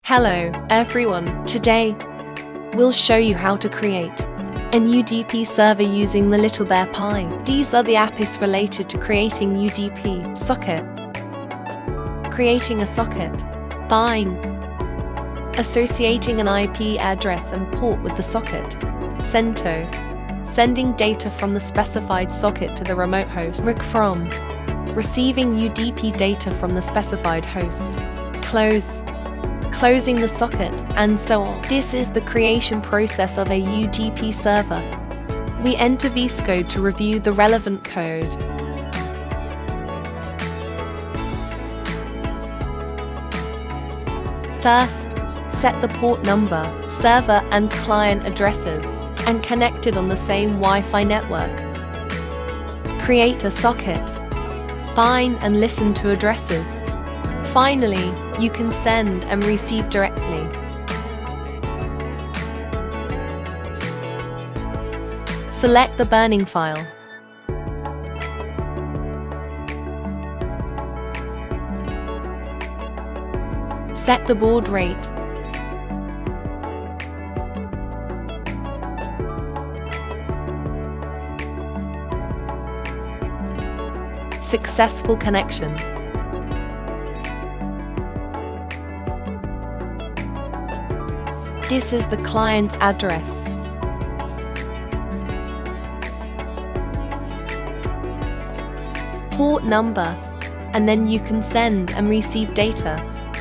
Hello, everyone. Today, we'll show you how to create an UDP server using the Little Bear Pi. These are the APIs related to creating UDP socket. Creating a socket. Buying. Associating an IP address and port with the socket. Sento. Sending data from the specified socket to the remote host. From. Receiving UDP data from the specified host. Close. Closing the socket, and so on. This is the creation process of a UDP server. We enter VS Code to review the relevant code. First, set the port number, server and client addresses, and connect it on the same Wi-Fi network. Create a socket. Bind and listen to addresses. Finally, you can send and receive directly. Select the burning file. Set the baud rate. Successful connection. This is the client's address. Port number, and then you can send and receive data.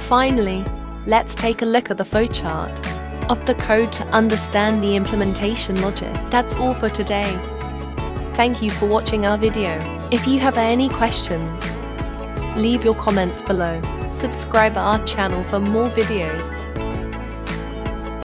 Finally, let's take a look at the flowchart of the code to understand the implementation logic. That's all for today. Thank you for watching our video. If you have any questions, leave your comments below. Subscribe our channel for more videos.